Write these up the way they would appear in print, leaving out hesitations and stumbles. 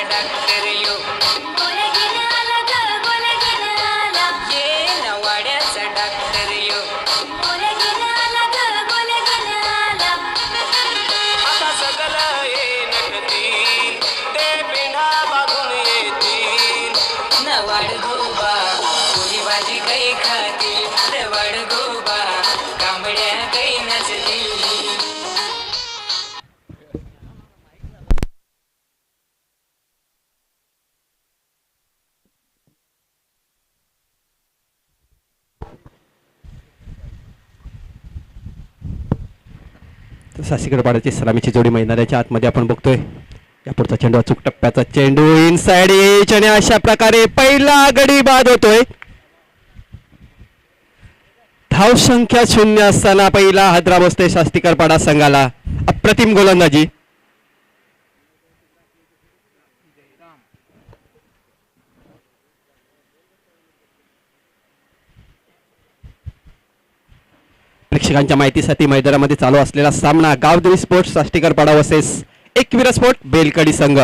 Doctor यो गोळ्या घेऊन आला ग गोळ्या घेऊन आला ये नवाड्याचा डॉक्टर यो गोळ्या घेऊन आला ग गोळ्या घेऊन आला आता सगळं ये नकतील ते पिढा बागून येतील नवाड गोबा पोळी भाजी काही खातील नवाड गोबा कांबड्या काही नचतील. सासीकडे पाडायची सलामीची जोडी मैदानाच्या आतमध्ये आपण बघतोय. या पुढचा चेंडू अचूक टप्प्याचा चेंडू इनसाइड एच आणि अशा प्रकारे पहिला गडी बाद होतोय. धाव संख्या 0 असताना पहिला हादरा बसतोय शास्तीकर पाडा संघाला. अप्रतिम गोलंदाजी. प्रेक्षकांच्या माहितीसाठी मैदानामध्ये चालू असलेला सामना गावदेवी स्पोर्ट्स साष्टीकर पाडा वर्सेस एकवीरा स्पोर्ट बेलकडी संघ.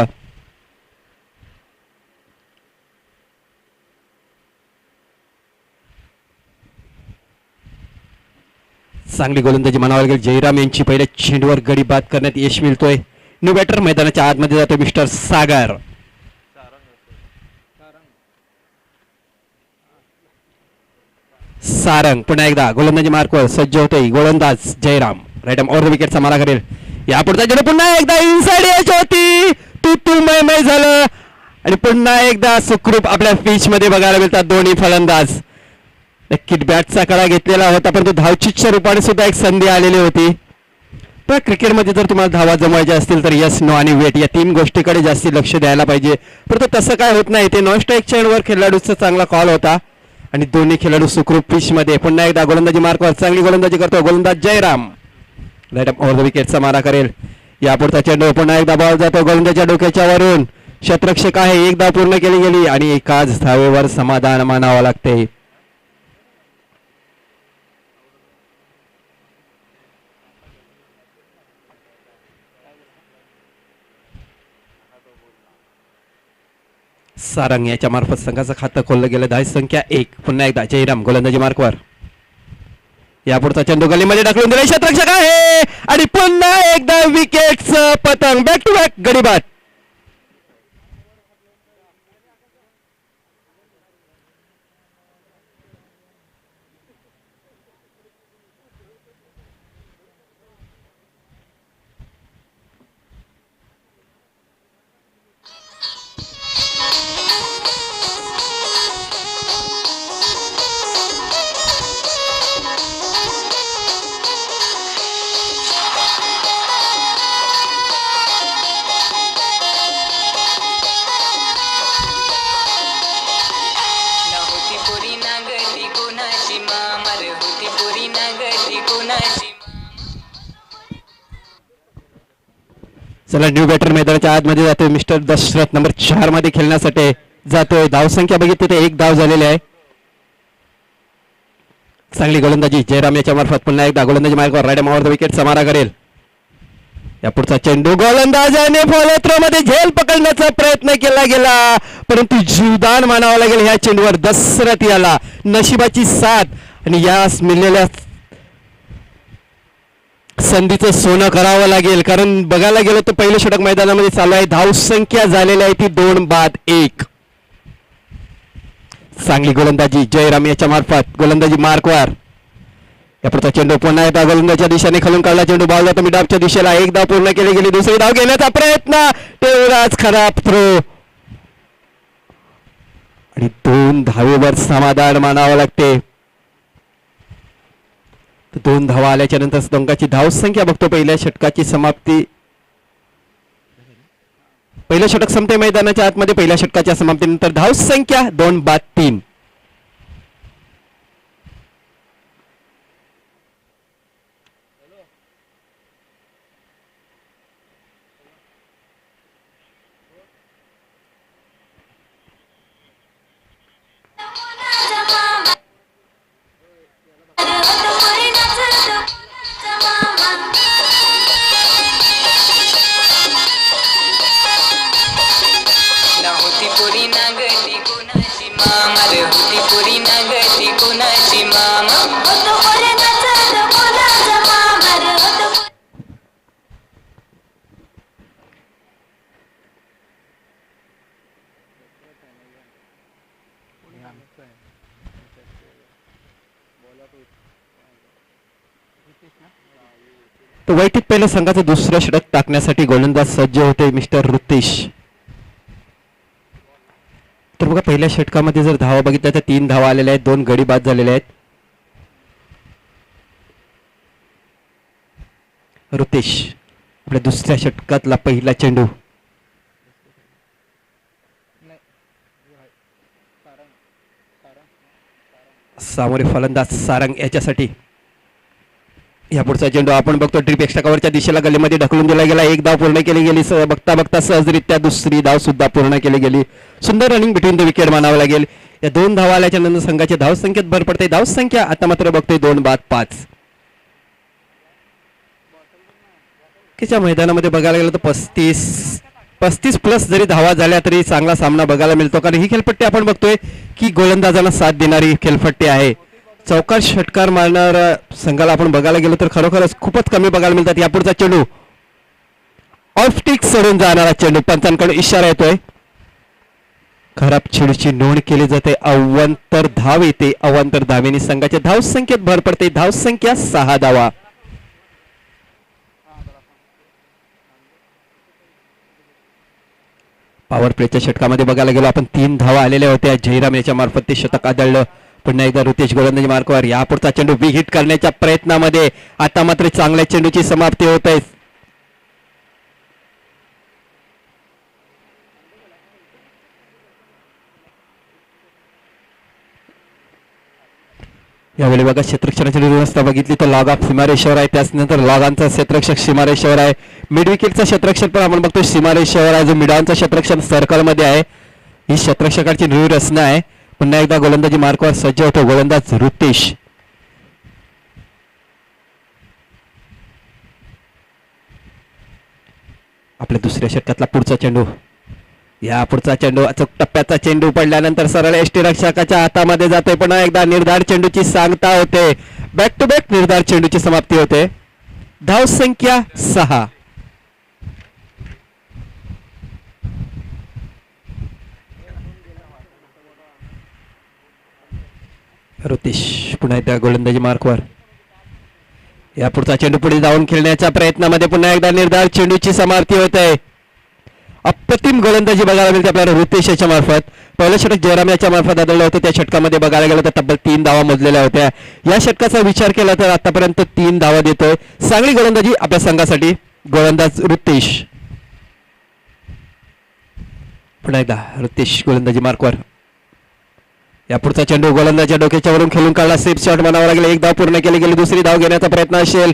चांगली गोलंदाजी म्हणावं लागेल जयराम यांची. पहिल्या चेंडूवर गडी बाद करण्यात यश मिळतोय. न्यू बॅटर मैदानाच्या आतमध्ये जातोय मिस्टर सागर. सारंग पुन्हा एकदा गोलंदाजी मार्कवर सज्ज होतोय गोलंदाज Jayaram. Right arm over the विकेटचा मारा करेल. या पुढचा चेंडू पुन्हा एकदा इनसाइड एच होती. तू मय झालं आणि पुन्हा एकदा सुखरूप आपल्या पिच मध्ये बघायला मिळतात दोन्ही फलंदाज. नक्कीच बॅटचा कडा घेतलेला होता परंतु धावचीच्या रूपाने सुद्धा एक संधी आलेली होती. पण क्रिकेटमध्ये जर तुम्हाला धावा जमवायच्या असतील तर यस नो आणि वेट या 3 गोष्टीकडे जास्ती लक्ष द्यायला पाहिजे. परंतु तसं काय होत नाही. ते नॉन स्ट्राईक चेंडवर खेळाडूचा चांगला कॉल होता आणि दोन्ही खेळाडू सुखरूप पिच मध्ये. पुन्हा एकदा गोलंदाजी मार्कवर चांगली गोलंदाजी करतो गोलंदाज जयराम. राईट ओव्हर द विकेटचा मारा करेल. या पुढचा चेंडू पुन्हा एकदा बॉल जातो गोलंदाजाच्या डोक्याच्या वरून. शतरक्षक आहे. एक धाव पूर्ण केली गेली आणि एकाच धावेवर समाधान मानावं लागते. सारंग याच्या मार्फत संघाचं खातं खोललं गेलं. धाव संख्या 1. पुन्हा एकदा जयराम गोलंदाजी मार्कवर. या पुढचा चेंडू गलीमध्ये टाकून दिला. शतरक्षक आहे आणि पुन्हा एकदा विकेटचं पतंग. बॅक टू बॅक गडी बाद. चला न्यू बॅटर मैदानाच्या आतमध्ये जातोय मिस्टर दशरथ नंबर 4 मध्ये खेळण्यासाठी जातोय. धावसंख्या बघितली तर 1 धाव झालेली आहे. चांगली गोलंदाजी जयराम याच्या मार्फत. पुन्हा एकदा गोलंदाजी मार्गावर राईट ओव्हर द विकेटचा मारा करेल. या पुढचा चेंडू गोलंदाजाने फॉलो थ्रो मध्ये झेल पकडण्याचा प्रयत्न केला गेला परंतु जीवदान मानावं लागेल ह्या चेंडूवर. दशरथ याला नशिबाची साथ आणि यास मिळलेल्या संधीचं सोनं करावं लागेल. कारण बघायला गेलं तर पहिलं षटक मैदानामध्ये चालू आहे. धाव संख्या झालेली आहे ती 2 बाद 1. चांगली गोलंदाजी जयराम याच्या मार्फत. गोलंदाजी मार्कवर. या पुढचा चेंडू पुन्हा एकदा गोलंदाजीच्या दिशेने खालून काढला. चेंडू बॉल जातो मिडऑफच्या दिशेला. 1 धाव पूर्ण केली गेली. दुसरी धाव घेण्याचा प्रयत्न तेवढाच खराब थ्रो आणि 2 धावेवर समाधान मानावं लागते. 2 धावा आल्याच्या नंतर दोघांची धाव संख्या बघतो. पहिल्या षटकाची समाप्ती. पहिलं षटक संपते मैदानाच्या आतमध्ये. पहिल्या षटकाच्या समाप्तीनंतर धाव संख्या 2 बाद 3. तर वैठीत पहिलं संघाचं दुसरं षटक टाकण्यासाठी गोलंदाज सज्ज होते मिस्टर ऋतेश. तर बघा पहिल्या षटकामध्ये जर धावा बघितल्या तर 3 धावा आलेल्या आहेत, 2 गडी बाद झालेले आहेत. ऋतेश आपल्या दुसऱ्या षटकातला पहिला चेंडू. सामोरे फलंदाज सारंग याच्यासाठी. या पुढचा चेंडू आपण बघतो ड्रीप एक्स्ट्रा कव्हरच्या दिशेला गल्लीमध्ये ढकलून दिला गेला. एक धाव पूर्ण केली गेली. बघता बघता सहजरित्या दुसरी धाव सुद्धा पूर्ण केली गेली. सुंदर रनिंग बिटवीन द विकेट मानावं लागेल. या 2 धावा आल्याच्या नंतर संघाच्या धावसंख्येत भर पडते. धावसंख्या आता मात्र बघतोय 2-5. च्या मैदानामध्ये बघायला गेलं तर 35 प्लस जरी धावा झाल्या तरी चांगला सामना बघायला मिळतो, कारण ही खेळपट्टी आपण बघतोय की गोलंदाजांना साथ देणारी खेळपट्टी आहे. चौकार षटकार मारणार संघाला आपण बघायला गेलो तर खरोखरच खूपच कमी बघायला मिळतात. यापुढचा चेंडू ऑफ स्टिक सोडून जाणारा चेंडू. पंचांकडे इशारा येतोय. खराब चेंडूची नोंद केली जाते. अवांतर धाव येते. अवांतर धावेने संघाच्या धावसंख्येत भर पडते. धावसंख्या 6 धावा. पॉवर प्लेच्या षटकामध्ये बघायला गेलो आपण 3 धावा आलेल्या होत्या. जयराम याच्या मार्फत ते शतक आदळलं. पुन्हा एकदा ऋतेश गोलंदाजी मार्कवर. यापुढचा चेंडू बी हिट करण्याच्या प्रयत्नामध्ये आता मात्र चांगल्या चेंडूची समाप्ती होत आहे. यावेळी बघा क्षेत्ररक्षणाची व्यवस्था बघितली तर लॉग ऑफ सीमारेषेवर आहे. त्यानंतर लॉगांचा क्षेत्ररक्षक सीमारेषेवर आहे. मिड विकेटचा क्षेत्ररक्षक पण आपण बघतो सीमारेषेवर आहे. जो मिडॉनचा क्षेत्ररक्षक सर्कलमध्ये आहे. ही क्षेत्ररक्षकाची निर्णय रचना आहे. पुन्हा एकदा गोलंदाजी मार्कवर सज्ज होतो गोलंदाज ऋतेश. आपल्या दुसऱ्या षटकातला पुढचा चेंडू. या पुढचा चेंडू अचूक टप्प्याचा चेंडू पडल्यानंतर सरळ यष्टीरक्षकाच्या हातामध्ये जाते. पुन्हा एकदा निर्धार चेंडूची सांगता होते. बॅक टू बॅक निर्धार चेंडूची समाप्ती होते. धावसंख्या 6. ऋतेश पुन्हा एकदा गोलंदाजी मार्कवर. या पुढचा चेंडू पुढे जाऊन खेळण्याच्या प्रयत्नामध्ये पुन्हा एकदा निर्धार चेंडूची समाप्ती होत आहे. अप्रतिम गोलंदाजी बघायला मिळते आपल्याला ऋतेश याच्या मार्फत. पहिलं षटक जयराम याच्या मार्फत आदळलं होतं. त्या षटकामध्ये बघायला गेलं तर तब्बल 3 धावा मोजलेल्या होत्या. या षटकाचा विचार केला तर आतापर्यंत 3 धावा देतोय. चांगली गोलंदाजी आपल्या संघासाठी गोलंदाज ऋतेश. पुन्हा एकदा ऋतेश गोलंदाजी मार्कवर. या पुढचा चेंडू गोलंदाजाच्या डोक्याच्या वरून खेळून काढला. सेफ शॉट म्हणावा लागेल. एक धाव पूर्ण केली गेली. दुसरी धाव घेण्याचा प्रयत्न असेल.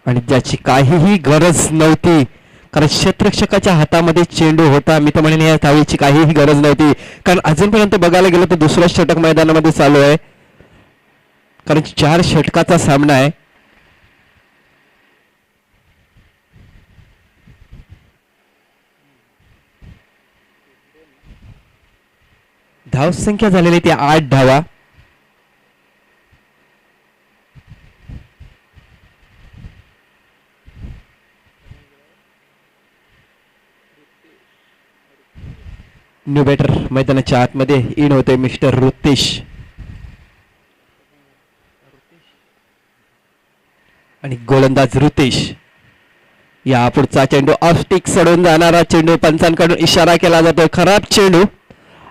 आणि ज्याची काहीही गरज नव्हती, कारण क्षेत्ररक्षकाच्या हातामध्ये चेंडू होता. मी तर म्हणेन या धावेची काहीही गरज नव्हती, कारण अजूनपर्यंत बघायला गेलं तर दुसरा षटक मैदानामध्ये चालू आहे. कारण 4 षटकाचा सामना आहे. धावसंख्या झालेली ती 8 धावा. न्यू बॅटर मैदानाच्या आतमध्ये इन होते मिस्टर ऋतेश. आणि गोलंदाज ऋतेश. या पुढचा चेंडू ऑफ स्टिक सोडून जाणारा चेंडू. पंचांकडून इशारा केला जातोय. खराब चेंडू.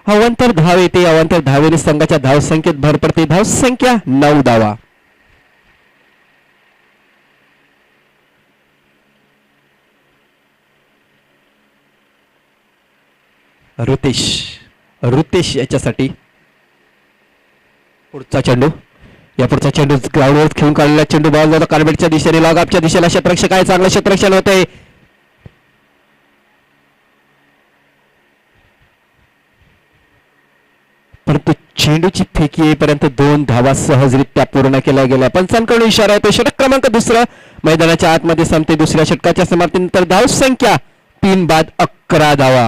अवांतर धाव येते. अवांतर धावेने संघाच्या धावसंख्येत भर पडते. धावसंख्या 9 धावा. ऋतेश याच्यासाठी पुढचा चेंडू. या पुढचा चेंडू ग्राउंडवर खेळून काढलेला चेंडू बॉल जातो कार्पेटच्या दिशेने. लॉगअपच्या दिशेला क्षेत्ररक्षक आहे. चांगलं क्षेत्ररक्षण होतंय. परंतु चेंडूची फेकी येईपर्यंत 2 धावा सहजरित्या पूर्ण केल्या गेल्या. पंचांकडून इशारा येतो. षटक क्रमांक 2 मैदानाच्या आतमध्ये संपते. दुसऱ्या षटकाच्या समाप्तीनंतर धावसंख्या 3 बाद 11 धावा.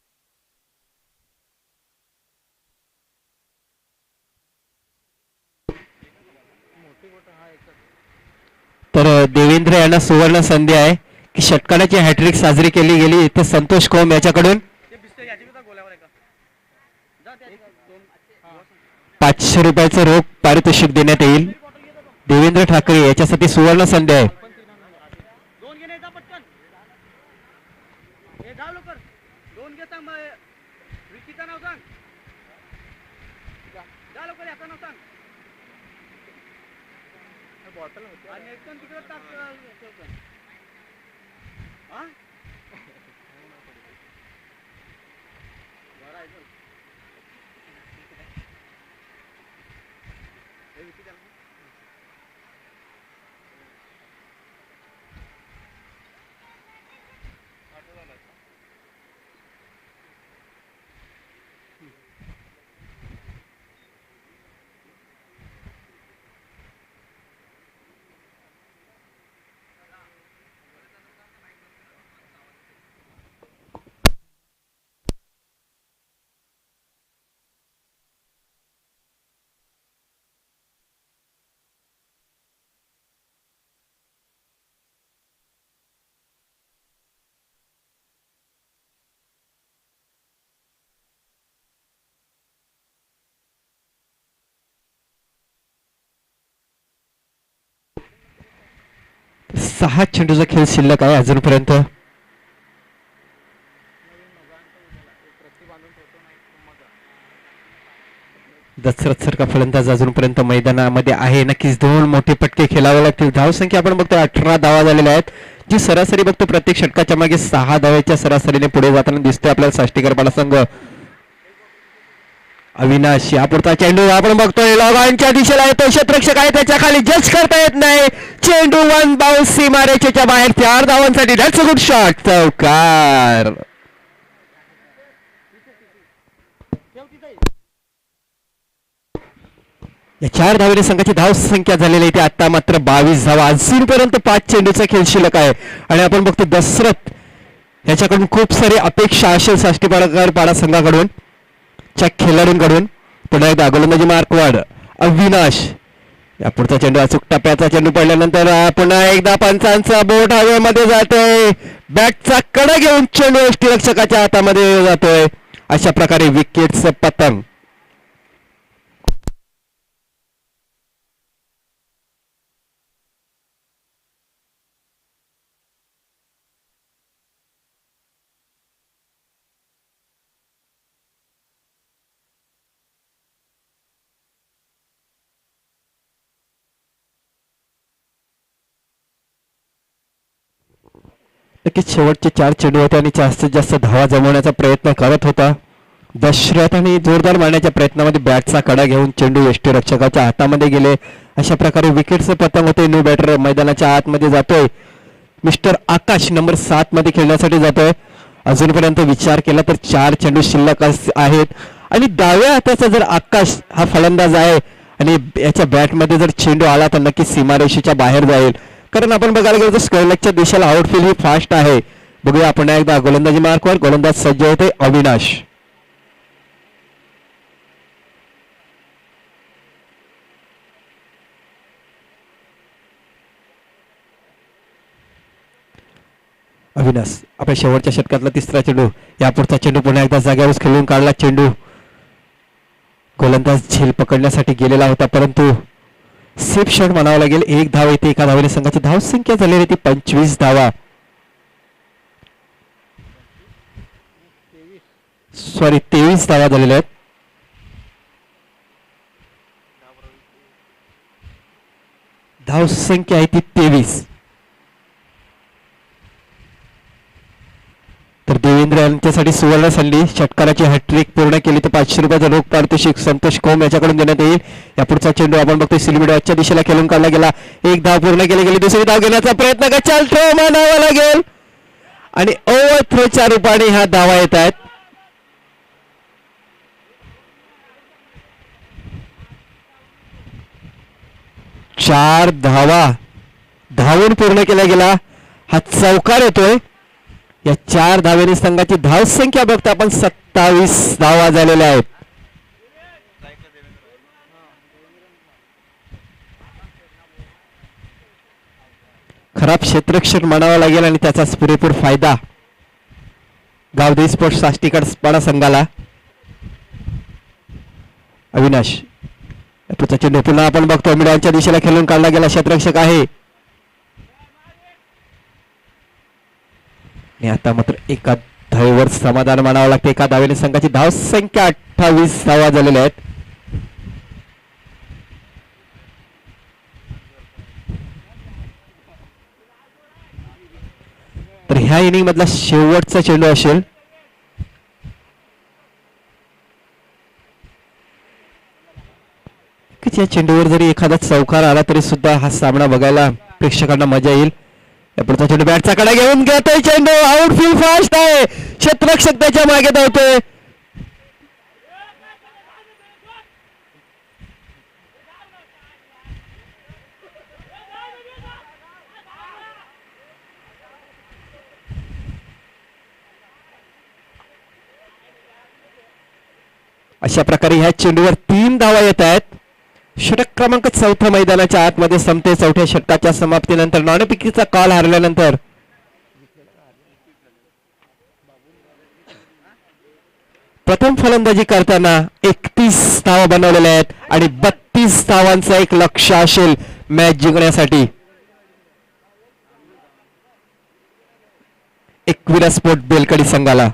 यांना सुवर्ण संधी आहे की षटकाराची हॅट्रिक साजरी केली गेली. इथे संतोष कोम याच्याकडून 500 रुपयाचं रोख पारितोषिक देण्यात येईल. देवेंद्र ठाकरे याच्यासाठी सुवर्ण संधी आहे. सहा चेंडूचा खेळ शिल्लक आहे अजूनपर्यंत. दशरथ सर का फलंदाज अजूनपर्यंत मैदानामध्ये आहे. नक्कीच दोन मोठे पटके खेळावे लागतील. धावसंख्या आपण बघतो 18 धावा झालेल्या आहेत, जी सरासरी बघतो प्रत्येक षटकाच्या मागे 6 धावेच्या सरासरीने पुढे जाताना दिसतोय आपल्याला साष्टीकर संघ. अविनाश यापुढचा चेंडू आपण बघतोय लॉगांच्या दिशेला येतो. क्षेत्ररक्षक आहे त्याच्या खाली, जज करता येत नाही. चेंडू वन बाउन्स सीमारेषेच्या बाहेर 4 धावांसाठी. दॅट्स अ गुड शॉट, चौकार. या 4 धावेने संघाची धाव संख्या झालेली आहे ती आता मात्र 22 धावा. अजूनपर्यंत 5 चेंडूचा खेळ शिल्लक आहे आणि आपण बघतो दशरथ याच्याकडून खूप सारी अपेक्षा असेल साष्टीपाडा संघाकडून च्या खेळाडूंकडून. पुन्हा एकदा गोलंदाजी मार्कवाड अविनाश या पुढचा चेंडू अचूक टप्प्याचा चेंडू पडल्यानंतर पुन्हा एकदा पंचांचा बोट हवेमध्ये जातोय. बॅटचा कडा घेऊन चेंडू यष्टीरक्षकाच्या हातामध्ये जातोय. अशा प्रकारे विकेटचं पतन. नक्कीच शेवटचे 4 चेंडू होते आणि जास्तीत जास्त धावा जमवण्याचा प्रयत्न करत होता दशरथ आणि जोरदार मारण्याच्या प्रयत्नामध्ये बॅटचा कडा घेऊन चेंडू यष्टीरक्षकाच्या हातामध्ये गेले. अशा प्रकारे विकेटचं पतंग होते. न्यू बॅटर मैदानाच्या आतमध्ये जातोय. मिस्टर आकाश नंबर 7 मध्ये खेळण्यासाठी जातोय. अजूनपर्यंत विचार केला तर 4 चेंडू शिल्लक आहेत आणि डाव्या हाताचा जर आकाश हा फलंदाज आहे आणि याच्या बॅटमध्ये जर चेंडू आला तर नक्कीच सीमारेषेच्या बाहेर जाईल. कारण आपण बघायला गेलो तर स्क्वेअरलेगच्या दिशेला आउटफील्ड ही फास्ट आहे. बघूया आपण एकदा गोलंदाजी मार्कवर. गोलंदाज सज्ज होते अविनाश. अविनाश आपल्या शेवटच्या षटकातला 3रा चेंडू. यापुढचा चेंडू पुन्हा एकदा जाग्यावर खेळून काढला. चेंडू गोलंदाज झेल पकडण्यासाठी गेलेला होता परंतु सेफ शॉट म्हणावं लागेल. 1 धाव येते. एका धावेने संघाची धाव संख्या झालेली ती 25 धावा. सॉरी 23 धावा झालेल्या आहेत. धाव संख्या आहे ती 23. तर देवेंद्र यांच्यासाठी सुवर्ण संधी. षटकाराची हॅट्रिक पूर्ण केली तर 500 रुपयाचा रोख पारितोषिक संतोष कोम याच्याकडून देण्यात येईल. या पुढचा चेंडू आपण बघतोय सिलमिडोच्या दिशेला खेळून काढला गेला. 1 धाव पूर्ण केली गेली. दुसरी धाव घेण्याचा प्रयत्न का चाल थ्रो मानावा लागेल आणि ओव्हर थ्रोच्या रूपाने ह्या धावा येत आहेत. चार धावा धावून पूर्ण केला गेला. हा चौकार येतोय. या 4 धावेने संघाची धाव संख्या बघता आपण 27 धावा झालेल्या आहेत. खराब क्षेत्ररक्षण म्हणावं लागेल आणि त्याचाच पुरेपूर फायदा गावदेवी स्पोर्ट्स साष्टीकडपणा संघाला. अविनाश पुढचा चेंडू पुन्हा आपण बघतो मिडॉनच्या दिशेला खेळून काढला गेला क्षेत्ररक्षक आहे आणि आता मात्र एका धावेवर समाधान मानावं लागते. एका धावेने संघाची धावसंख्या 28 धावा झालेल्या आहेत. तर ह्या इनिंग मधला शेवटचा चेंडू असेल. या चेंडूवर जरी एखादा चौकार आला तरी सुद्धा हा सामना बघायला प्रेक्षकांना मजा येईल. या पुढचा चेंडू बॅटचा कडा घेऊन घेतोय चेंडू आउटफील्ड फास्ट आहे. क्षेत्ररक्षक त्याच्या मागे धावतोय. अशा प्रकारे ह्या चेंडूवर 3 धावा येत आहेत. षटक क्रमांक 4 मैदानाच्या आतमध्ये संपते. चौथ्या षटकाच्या समाप्तीनंतर नाणेफेकीचा कॉल हारल्यानंतर प्रथम फलंदाजी करताना 31 धावा बनवलेल्या आहेत आणि 32 धावांचं एक लक्ष्य असेल मॅच जिंकण्यासाठी. एकविरा स्पोर्ट बेलकडी संघाला.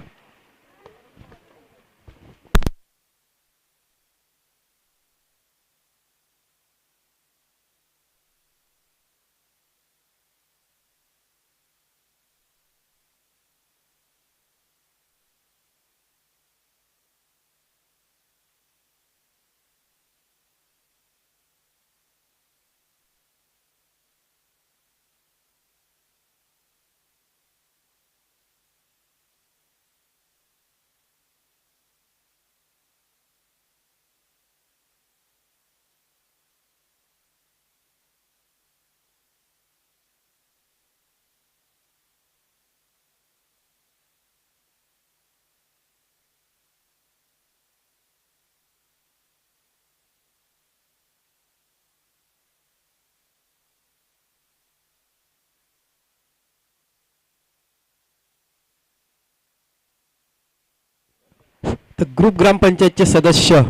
तर ग्रुप ग्रामपंचायतचे सदस्य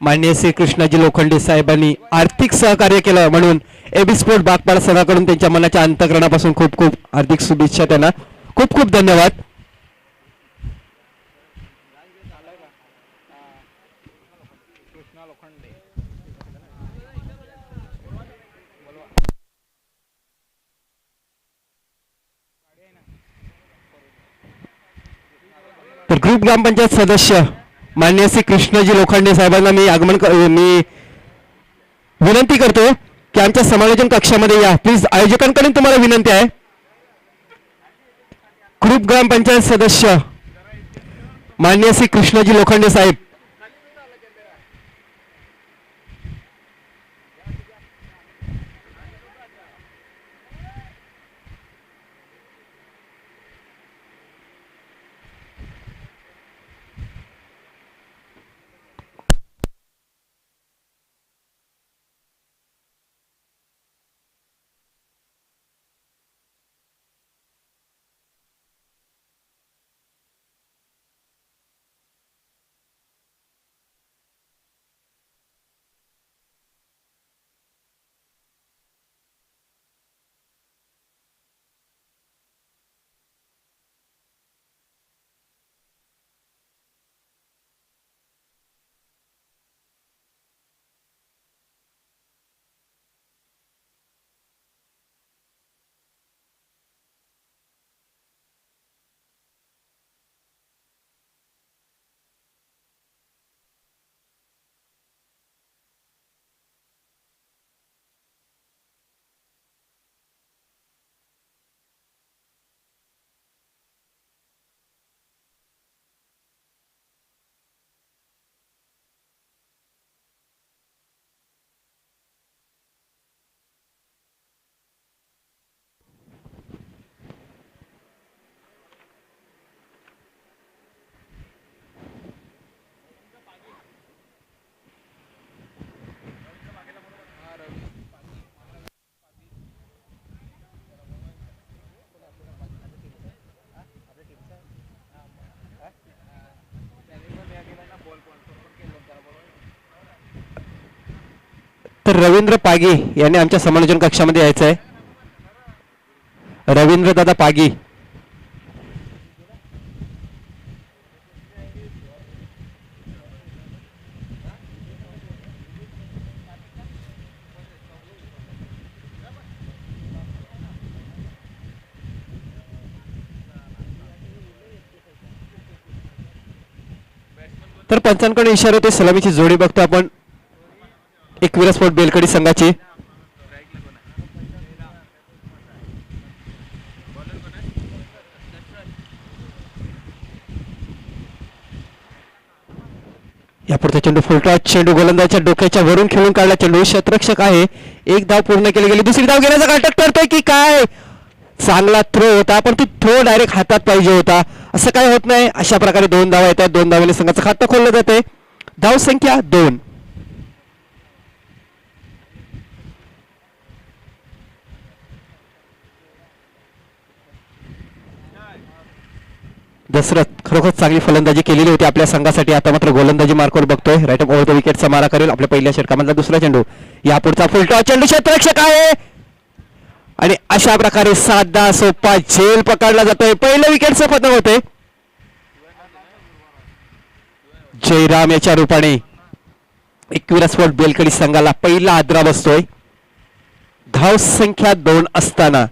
माननीय श्री कृष्णाजी लोखंडे साहेबांनी आर्थिक सहकार्य केलं म्हणून एबी स्पोर्ट बागपाडा संघाकडून त्यांच्या मनाच्या अंतःकरणापासून खूप खूप हार्दिक शुभेच्छा. त्यांना खूप खूप धन्यवाद. कृष्णा लोखंडे. तर ग्रुप ग्रामपंचायत सदस्य माननीय श्री कृष्णाजी लोखंडे साहेबांना मी विनंती करतो की आमच्या समालोचन कक्षामध्ये या प्लीज. आयोजकांकडून तुम्हाला विनंती आहे. ग्रुप ग्रामपंचायत सदस्य माननीय श्री कृष्णाजी लोखंडे साहेब. मिस्टर रवींद्र पागी यांनी आमच्या समालोचन कक्षामध्ये यायचं आहे. रवींद्र दादा पागी. तर पंचांकडे इशारा होते. सलामीची जोडी बघतो आपण एकविरा स्पोर्ट बेलकडी संघाची. यापुढचा चेंडू फुलटॉस चेंडू गोलंदाजच्या डोक्याच्या वरून खेळून काढला. चेंडू क्षेत्ररक्षक आहे. एक धाव पूर्ण केली गेली. दुसरी धाव घेण्याचा काटक करतोय की काय. चांगला थ्रो होता पण ती थ्रो डायरेक्ट हातात पाहिजे होता. असं काय होत नाही. अशा प्रकारे 2 धावा येतात. 2 धावांनी संघाचं खातं खोललं जाते. धाव संख्या 2. दशरथ खरोखर चांगली फलंदाजी केलेली होती आपल्या संघासाठी. आता मात्र गोलंदाजी मार्कवर बघतोय. राईट ओव्हर द विकेटचा मारा करेल. आपल्या पहिल्या षटकामधला दुसरा चेंडू. यापुढचा फुलटॉस चेंडू क्षेत्ररक्षक आहे आणि अशा प्रकारे साधा सोपा झेल पकडला जातोय. पहिलं विकेटचं पतंग होते. जयराम याच्या रूपाने एकविरा स्पोर्ट बेलकडी संघाला पहिला आदरा बसतोय. धाव संख्या 2 असताना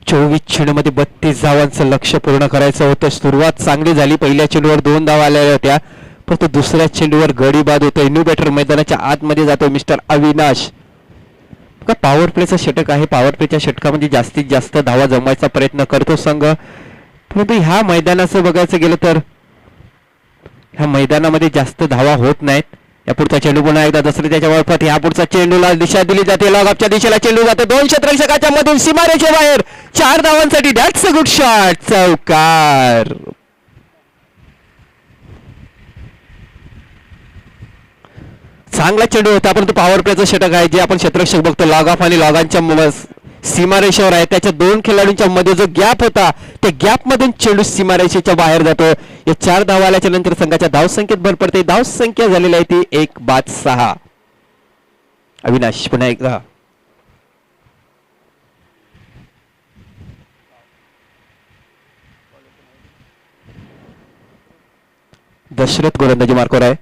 चोवीस चेंडूमध्ये 32 धावांचं लक्ष्य पूर्ण करायचं होतं. सुरुवात चांगली झाली. पहिल्या चेंडूवर 2 धावा आलेल्या होत्या परंतु दुसऱ्या चेंडूवर गडी बाद होतोय. न्यू बॅटर मैदानाच्या आतमध्ये जातो मिस्टर अविनाश. का पॉवर प्लेचं षटक आहे. पॉवर प्लेच्या षटकामध्ये जास्तीत जास्त धावा जमवायचा प्रयत्न करतो संघ. परंतु ह्या मैदानाचं बघायचं गेलं तर ह्या मैदानामध्ये जास्त धावा होत नाहीत. या पुढचा चेंडू पुन्हा एकदा दसरे त्याच्या मार्फत या पुढचा चेंडूला दिशा दिली जाते. लॉगअपच्या दिशेला चेंडू जातो. 2 क्षेत्ररक्षकाच्या मधून सीमारेषे बाहेर. 4 धावांसाठी दॅट्स अ गुड शॉट. चौकार. चांगला चेंडू होता परंतु पॉवर प्लेचं षटक आहे जे आपण क्षेत्ररक्षक बघतो. लॉग ऑफ आणि लॉगांच्या सीमारेषेवर आहे. त्याच्या 2 खेळाडूंच्या मध्ये जो गॅप होता त्या गॅप मधून चेंडू सीमारेषेच्या बाहेर जातो. या 4 धावा आल्याच्या नंतर संघाच्या धावसंख्येत भर पडते. धावसंख्या झालेली आहे ती 1-6. अविनाश पुन्हा एकदा. दशरथ गोलंदाजी मार्कवर आहे.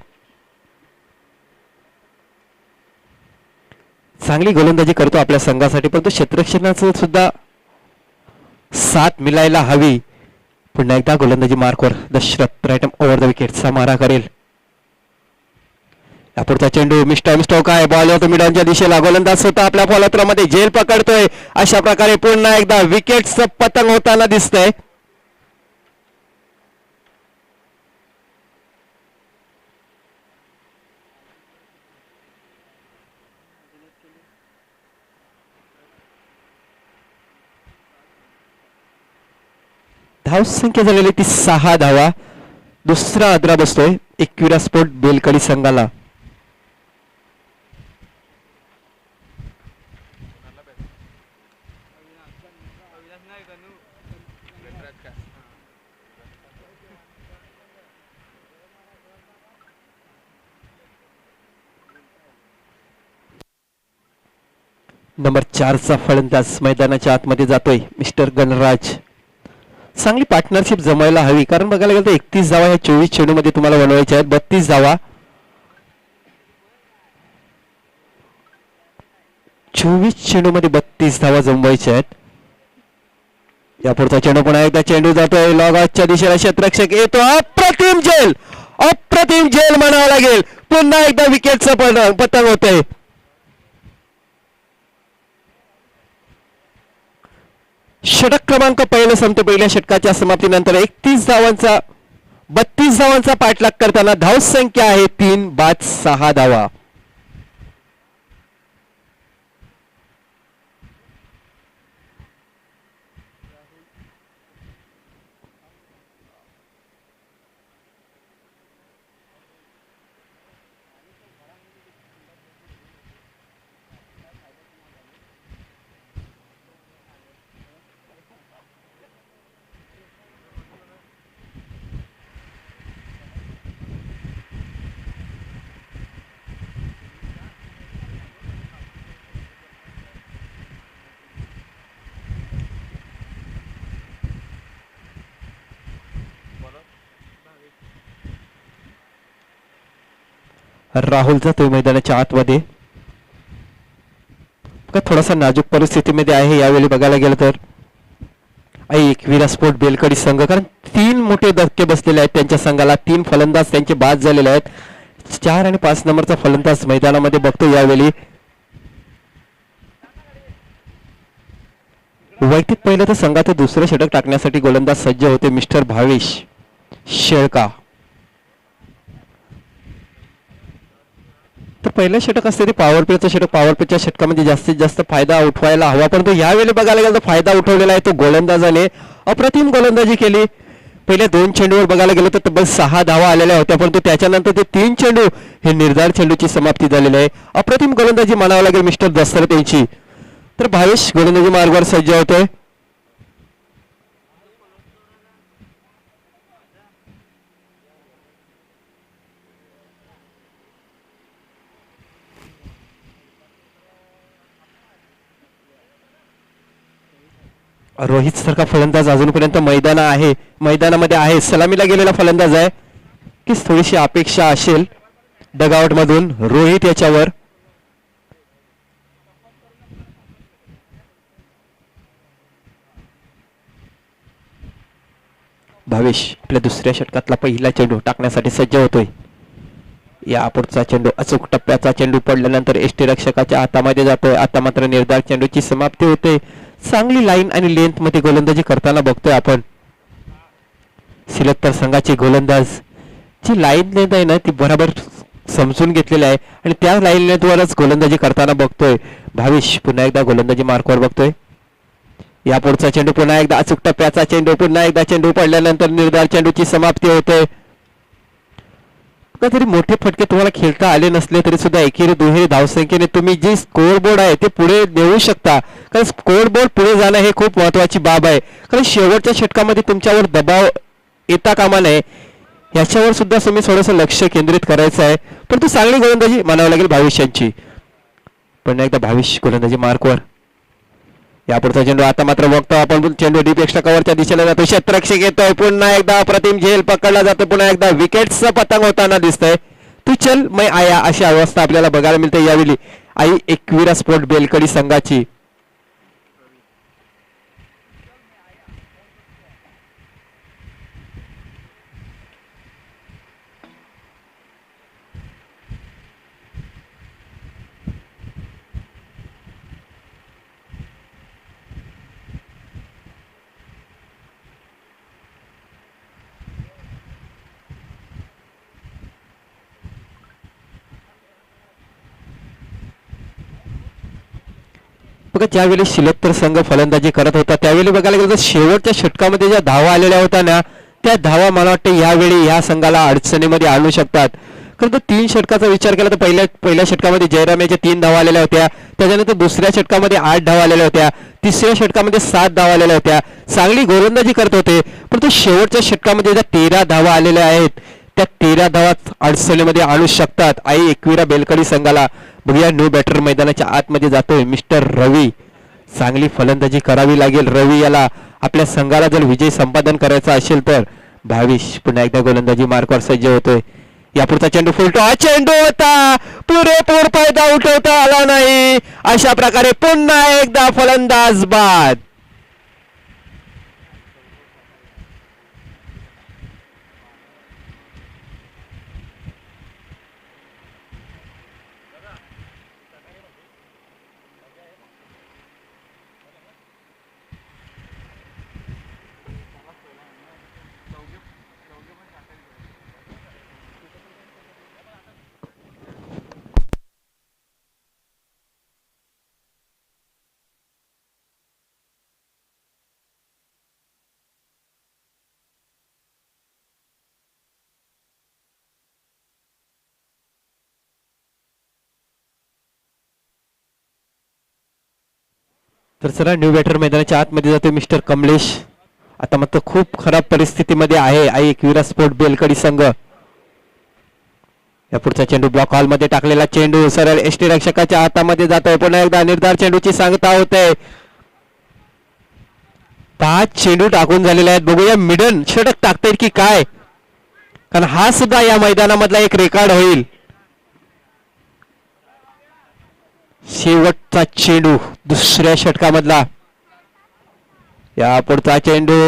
चांगली गोलंदाजी करतो आपल्या संघासाठी परंतु क्षेत्ररक्षणाचं सुद्धा साथ मिळायला हवी. पुन्हा एकदा गोलंदाजी मार्कवर दशरथ राईट ओव्हर द विकेटचा मारा करेल. यापुढचा चेंडू मिस्टर स्टोक आहे. बॉल होतो मिडॉनच्या दिशेला. गोलंदाज होता आपल्या फॉलोथ्रोमध्ये झेल पकडतोय. अशा प्रकारे पुन्हा एकदा विकेटचं पतंग होताना दिसतंय. धावसंख्या झालेली ती 6 धावा. दुसरा आदरा बसतोय एकविरा स्पोर्ट बेलकडी संघाला. नंबर 4चा फलंदाज मैदानाच्या आतमध्ये जातोय मिस्टर गणराज. चांगली पार्टनरशिप जमायला हवी कारण बघायला गेलं तर 31 धावा या 24 चेंडूमध्ये तुम्हाला बनवायच्या आहेत. 32 धावा 24 चेंडूमध्ये 32 धावा जमवायच्या आहेत. यापुढचा चेंडू पुन्हा एकदा चेंडू जातोय. लॉगआउटच्या दिशेला क्षेत्ररक्षक येतो. अप्रतिम झेल. अप्रतिम झेल म्हणावं लागेल. पुन्हा एकदा विकेटचं पतंग होतंय. षटक क्रमांक पहिलं संपते. पहिल्या षटकाच्या समाप्तीनंतर 32 धावांचा पाठलाग करताना धावसंख्या आहे 3-6 धावा. राहुल जातोय मैदानाच्या आतमध्ये. थोडासा नाजूक परिस्थितीमध्ये आहे यावेळी बघायला गेलं तर. एकविरा स्पोर्ट बेलकडी संघ, कारण 3 मोठे धक्के बसलेले आहेत त्यांच्या संघाला. 3 फलंदाज त्यांचे बाद झालेले आहेत. 4 आणि 5 नंबरचा फलंदाज मैदानामध्ये बघतो यावेळी. वैयक्तिक पहिलं तर संघात दुसरं षटक टाकण्यासाठी गोलंदाज सज्ज होते मिस्टर भावेश शेळका. तर पहिलं षटक असते ते पॉवर प्लेचं षटक. पॉवर प्लेच्या षटकामध्ये जास्तीत जास्त फायदा उठवायला हवा, परंतु यावेळी बघायला गेलं तर फायदा उठवलेला आहे तो गोलंदाजाने. अप्रतिम गोलंदाजी केली. पहिल्या 2 चेंडूवर बघायला गेलं तर तब्बल 6 धावा आलेल्या होत्या, परंतु त्याच्यानंतर ते 3 चेंडू हे निर्धार चेंडूची समाप्ती झालेली आहे. अप्रतिम गोलंदाजी म्हणावं लागेल मिस्टर दशरथ यांची. तर भावेश गोलंदाजी मार्गावर सज्ज होतोय. रोहित सारखा फलंदाज अजूनपर्यंत मैदानामध्ये आहे. सलामीला गेलेला फलंदाज आहे की थोडीशी अपेक्षा असेल डगआउट मधून रोहित याच्यावर. भावेश आपल्या दुसऱ्या षटकातला पहिला चेंडू टाकण्यासाठी सज्ज होतोय. या पुढचा चेंडू अचूक टप्प्याचा चेंडू पडल्यानंतर यष्टीरक्षकाच्या हातामध्ये जातोय. आता मात्र निर्धार चेंडूची समाप्ती होते. चांगली लाईन आणि लेंथ मध्ये गोलंदाजी करताना बघतोय आपण. सिलेक्टर संघाची गोलंदाज जी लाईन लेंथ आहे ना ती बरोबर समजून घेतलेली आहे आणि त्या लाईन लेंथवरच गोलंदाजी करताना बघतोय भावेश. पुन्हा एकदा गोलंदाजी मार्कवर बघतोय. या पुढचा चेंडू पुन्हा एकदा अचूक टप्प्याचा चेंडू. पुन्हा एकदा चेंडू पडल्यानंतर निर्धार चेंडूची समाप्ती होते. जरी मोठे फटके तुम्हाला खेळता आले नसले तरी सुद्धा एकेरी दुहेरी धावसंख्येने तुम्ही जे स्कोअर बोर्ड आहे ते पुढे नेऊ शकता. कारण स्कोअर बोर्ड पुढे जाणं हे खूप महत्वाची बाब आहे. कारण शेवटच्या षटकामध्ये तुमच्यावर दबाव येता कामा नये याच्यावर सुद्धा तुम्ही थोडंसं लक्ष केंद्रित करायचं आहे. परंतु चांगली गोलंदाजी मानावं लागेल भावेशांची. पुन्हा एकदा भावेश गोलंदाजी मार्कवर. यापुढचा चेंडू आता मात्र बघतो आपण चेंडू डीप एक्स्ट्रा कव्हरच्या दिशेला जातो. क्षेत्ररक्षक येतोय. पुन्हा एकदा अप्रतिम झेल पकडला जातो. पुन्हा एकदा विकेटचं पतंग होताना दिसतंय. तू चल मैं आया अशी अवस्था आपल्याला बघायला मिळते यावेळी एकविरा स्पोर्ट बेलकडी संघाची. बघा ज्यावेळी शिलोत्तर संघ फलंदाजी करत होता त्यावेळी बघायला गेलं तर शेवटच्या षटकामध्ये ज्या धावा आलेल्या होत्या ना त्या धावा मला वाटतं यावेळी या संघाला अडचणीमध्ये आणू शकतात. कारण तो 3 षटकाचा विचार केला तर पहिल्या षटकामध्ये जयराम याच्या 3 धावा आलेल्या होत्या. त्याच्यानंतर दुसऱ्या षटकामध्ये 8 धावा आलेल्या होत्या. तिसऱ्या षटकामध्ये 7 धावा आलेल्या होत्या. चांगली गोलंदाजी करत होते, पण तो शेवटच्या षटकामध्ये ज्या 13 धावा आलेल्या आहेत त्या 13 धावा अडचणीमध्ये आणू शकतात एकविरा बेलकडी संघाला. बघूया न्यू बॅटर मैदानाच्या आतमध्ये जातोय मिस्टर रवी. चांगली फलंदाजी करावी लागेल रवी याला. आपल्या संघाला जर विजय संपादन करायचा असेल तर. भावेश पुन्हा एकदा गोलंदाजी मार्कवर सज्ज होतोय. यापुढचा चेंडू फुलटो. हा चेंडू होता पुरेपूर फायदा उठवता आला नाही. अशा प्रकारे पुन्हा एकदा फलंदाज बाद. तर चला न्यू बॅटर मैदानाच्या आतमध्ये जातोय मिस्टर कमलेश. आता मात्र खूप खराब परिस्थितीमध्ये आहे एकविरा स्पोर्ट बेलकडी संघ. या पुढचा चेंडू ब्लॉक हॉल मध्ये टाकलेला चेंडू सरळ यष्टीरक्षकाच्या हातामध्ये जातोय. पुन्हा एकदा निर्धार चेंडूची सांगता होते. 5 चेंडू टाकून झालेले आहेत. बघूया मिडन षटक टाकतायत की काय, कारण हा सुद्धा या मैदानामधला एक रेकॉर्ड होईल. शेवटचा चेंडू दुसऱ्या षटकामधला. या पुढचा चेंडू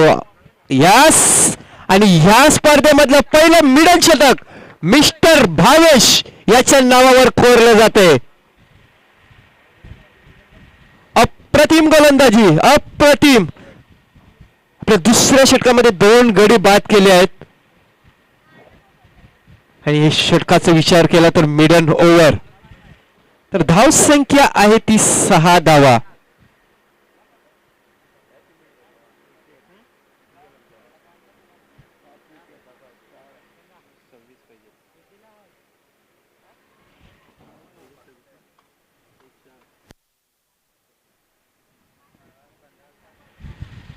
यास आणि ह्या स्पर्धेमधलं पहिलं मिडल शतक मिस्टर भावेश याच्या नावावर कोरलं जाते. अप्रतिम गोलंदाजी, अप्रतिम. आपल्या दुसऱ्या षटकामध्ये 2 गडी बाद केले आहेत आणि हे षटकाचा विचार केला तर मिडन ओव्हर. तर धाव संख्या आहे ती 6 धावा.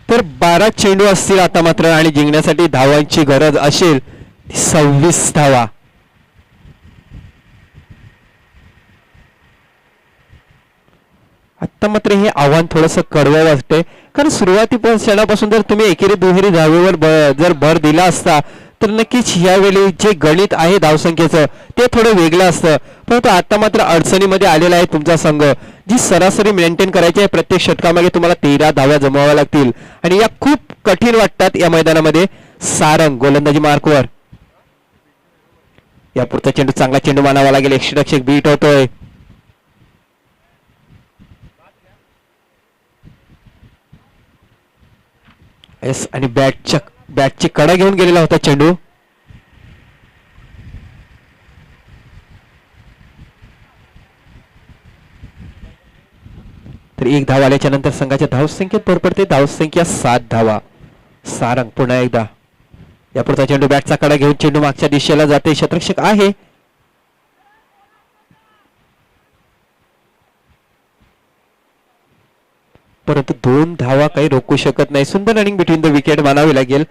तर 12 चेंडू असतील आता मात्र आणि जिंकण्यासाठी धावांची गरज असेल 26 धावा. आता मात्र हे आव्हान थोडस कडवं वाटतंय कारण सुरुवातीपासून जर तुम्ही एकेरी दुहेरी धावेवर जर भर दिला असता तर नक्कीच यावेळी जे गणित आहे धावसंख्येचं ते थोडं वेगळं असतं. परंतु आता मात्र अडचणीमध्ये आलेला आहे तुमचा संघ. जी सरासरी मेंटेन करायची आहे प्रत्येक षटकामागे तुम्हाला 13 धाव्या जमवाव्या लागतील आणि या खूप कठीण वाटतात या मैदानामध्ये. सारंग गोलंदाजी मार्कवर. या पुढचा चेंडू चांगला चेंडू मानावा लागेल. यष्टिरक्षक बीट होतोय. येस आणि बॅटची कडा घेऊन गेलेला होता चेंडू. तर 1 धाव आल्याच्या नंतर संघाच्या धावसंख्येत भर पडते. धावसंख्या 7 धावा. सारंग पुन्हा एकदा. या पुढचा चेंडू बॅटचा कडा घेऊन चेंडू मागच्या दिशेला जाते. क्षेत्ररक्षक आहे परंतु 2 धावा काही रोखू शकत नाही. सुंदर रनिंग बिटवीन द विकेट मानावी लागेल.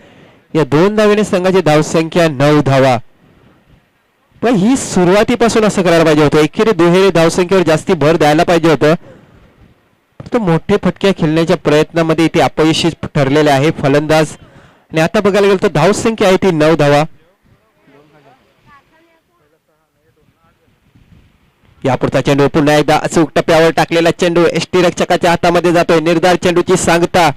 या 2 धावेने संघाची धावसंख्या 9 धावा. पण ही सुरुवातीपासून असं करायला पाहिजे होतं. एकेरी दुहेरी धावसंख्येवर जास्ती भर द्यायला पाहिजे होतं. तो मोठे फटके खेळण्याच्या प्रयत्नामध्ये इथे अपयशी ठरलेले आहे फलंदाज. आणि आता बघायला गेलं तर धावसंख्या आहे ती 9 धावा. यापुढचा चेंडू पुन्हा एकदा अचूक टप्प्यावर टाकलेला चेंडू यष्टिरक्षकाच्या हातामध्ये जातोय. निर्धार चेंडूची सांगता.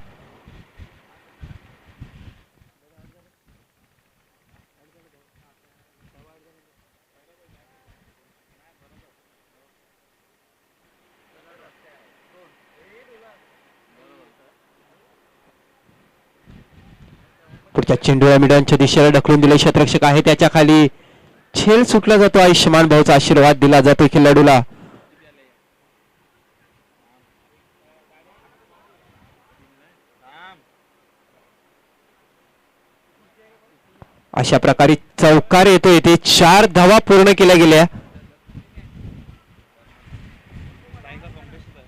पुढच्या चेंडूला मिडनच्या दिशेला ढकलून दिले. क्षेत्ररक्षक आहे त्याच्या खाली. खेळ सुटला जातो. आयुष्यमान भाऊचा आशीर्वाद दिला जातो खेळाडूला. अशा प्रकारे चौकार येतो. येथे 4 धावा पूर्ण केल्या गेल्या.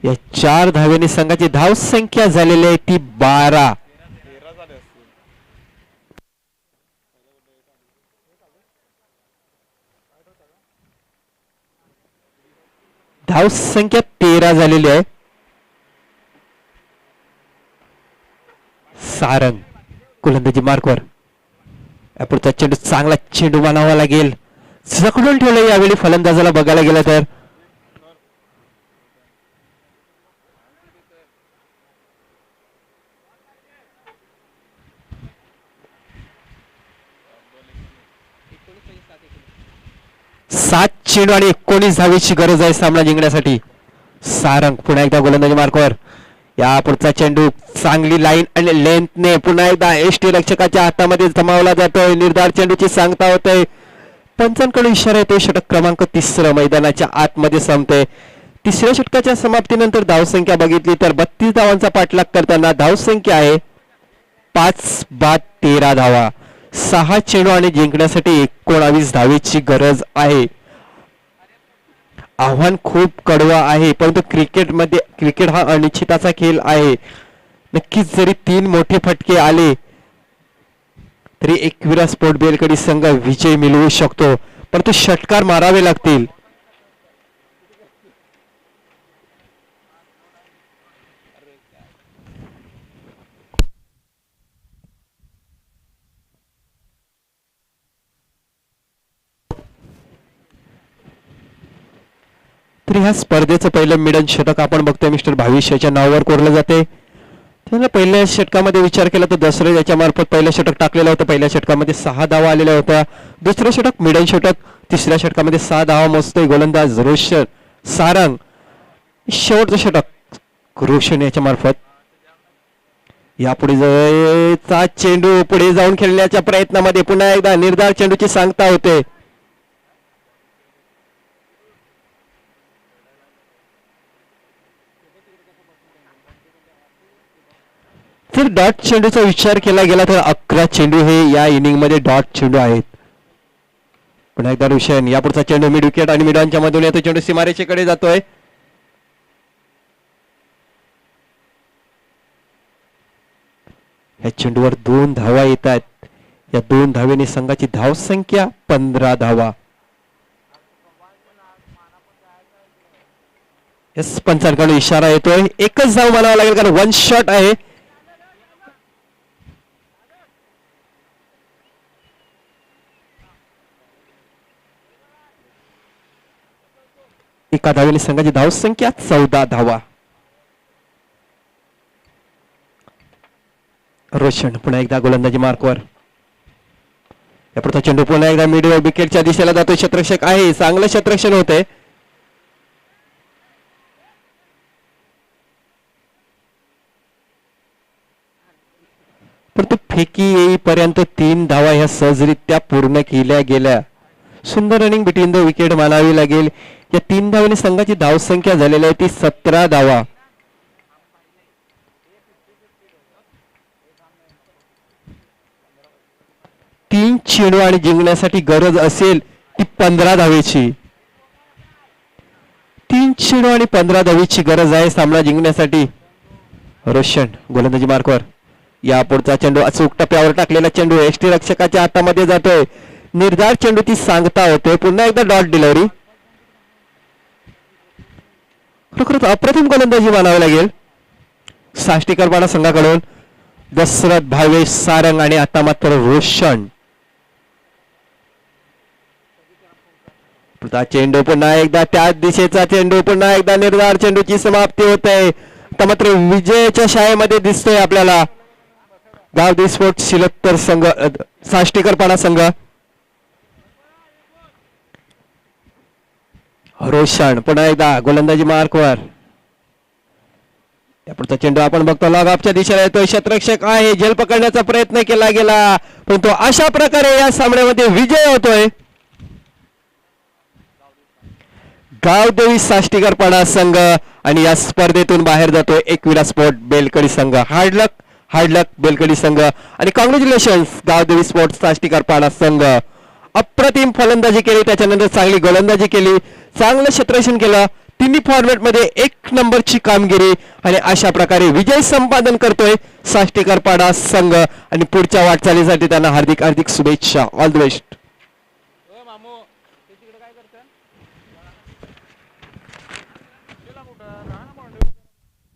या 4 धावेने संघाची धावसंख्या झालेली आहे ती 12. धावसंख्या 13 झालेली आहे. सारंग गोलंदाजी मार्कवर. पुढचा चेंडू चांगला चेंडू मानावा लागेल. जखडून ठेवलं यावेळी फलंदाजाला बघायला गेलं तर. सात चेंडू आणि 19 धावेची गरज आहे सामना जिंकण्यासाठी. सारंग पुन्हा एकदा गोलंदाजी मार्कवर. या पुढचा चेंडू चांगली लाईन आणि लेंथने पुन्हा एकदा यष्टिरक्षकाच्या हातामध्ये जमावला जातोय. निर्धार चेंडूची सांगता होते. पंचांकडून इशारा येतो. षटक क्रमांक 3 मैदानाच्या आतमध्ये संपते. तिसऱ्या षटकाच्या समाप्तीनंतर धावसंख्या बघितली तर 32 धावांचा पाठलाग करताना धावसंख्या आहे 5 बाद 13 धावा. 6 चेंडू आणि जिंकण्यासाठी 19 धावेची गरज आहे. आव्हान खूप कडवा आहे परंतु क्रिकेट हा अनिश्चिताचा खेळ आहे. नक्कीच जरी 3 मोठे फटके आले तरी एकविरा स्पोर्ट बेलकडी संघ विजय मिळवू शकतो परंतु षटकार मारावे लागतील. तर ह्या स्पर्धेचं पहिलं मिडन षटक आपण बघतोय मिस्टर भावेश याच्या नावावर कोरलं जाते. त्यानं पहिल्या षटकामध्ये विचार केला तर दसरे याच्या मार्फत पहिलं षटक टाकलेलं होतं. पहिल्या षटकामध्ये 6 धावा आलेल्या होत्या. दुसरं षटक मिडन षटक, तिसऱ्या षटकामध्ये 6 धावा मोजतोय गोलंदाज रोशन सारंग. शेवटचं षटक रोशन याच्या मार्फत. यापुढे चा चेंडू पुढे जाऊन खेळण्याच्या प्रयत्नामध्ये पुन्हा एकदा निर्धार चेंडूची सांगता होते. जर डॉट चेंडूचा विचार केला गेला तर 11 चेंडू हे या इनिंग मध्ये डॉट चेंडू आहेत. पुन्हा एकदा रोशन. यापुढचा चेंडू मिड विकेट आणि मिडॉनच्या मधून येतो. चेंडू सीमारेषेकडे जातोय. या चेंडूवर 2 धावा येतात. या 2 धावेने संघाची धावसंख्या 15 धावा. यस, पंचांकडून इशारा येतोय. एकच धाव म्हणावा लागेल कारण 1 शॉट आहे. एका धावेने संघाची धावसंख्या 14 धावा. रोशन पुन्हा एकदा गोलंदाजी मार्कवर. यापुढचा चेंडू पुन्हा एकदा मिड विकेटच्या दिशेला जातो. क्षेत्ररक्षक आहे, चांगलं क्षेत्ररक्षण होते. परंतु फेकी येईपर्यंत 3 धावा ह्या सहजरित्या पूर्ण केल्या गेल्या. सुंदर रनिंग बिटवीन द विकेट मानावी लागेल. या 3 धावांनी संघाची धावसंख्या झालेली आहे ती 17 धावा. तीन चेंडू आणि जिंकण्यासाठी गरज असेल ती 15 धावेची. 3 चेंडू आणि 15 धावेची गरज आहे सामना जिंकण्यासाठी. रोशन गोलंदाजी मार्कवर. या पुढचा चेंडू अचूक टप्प्यावर टाकलेला चेंडू एसटी रक्षकाच्या हातामध्ये जातोय. निर्धार चेंडूची सांगता होते. पुन्हा एकदा डॉट डिलिव्हरी. खरोखरच अप्रतिम गोलंदाजी मानावी लागेल साष्टीकरपाडा संघाकडून. दशरथ भावेश सारंग आणि आता मात्र रोशन. चेंडू पुन्हा एकदा त्याच दिशेचा चेंडू. पुन्हा एकदा निर्धार चेंडूची समाप्ती होते. आता मात्र विजयाच्या शाळेमध्ये दिसतोय आपल्याला गावदेवी स्पोर्ट्स शिलत्तर संघ, साष्टीकरपाडा संघ. रोशन पुन्हा एकदा गोलंदाजी मार्कवर. यापुढचा चेंडू आपण बघतो लॉग ऑफच्या दिशेला येतोय. क्षेत्ररक्षक आहे, झेल पकडण्याचा प्रयत्न केला गेला परंतु अशा प्रकारे या सामन्यामध्ये विजय होतोय गावदेवी साष्टीकरपाडा संघ आणि या स्पर्धेतून बाहेर जातोय एकविरा स्पोर्ट बेलकडी संघ. हार्ड लक बेलकडी संघ आणि कॉंग्रॅच्युलेशन्स गावदेवी स्पोर्ट्स साष्टीकरपाडा संघ. अप्रतिम फलंदाजी केली, त्याच्यानंतर चांगली गोलंदाजी केली, चांगलं क्षेत्ररक्षण केलं. तिन्ही फॉर्मॅट मध्ये 1 नंबरची कामगिरी आणि अशा प्रकारे विजय संपादन करतोय साष्टीकरपाडा संघ आणि पुढच्या वाटचालीसाठी त्यांना हार्दिक शुभेच्छा. All the best.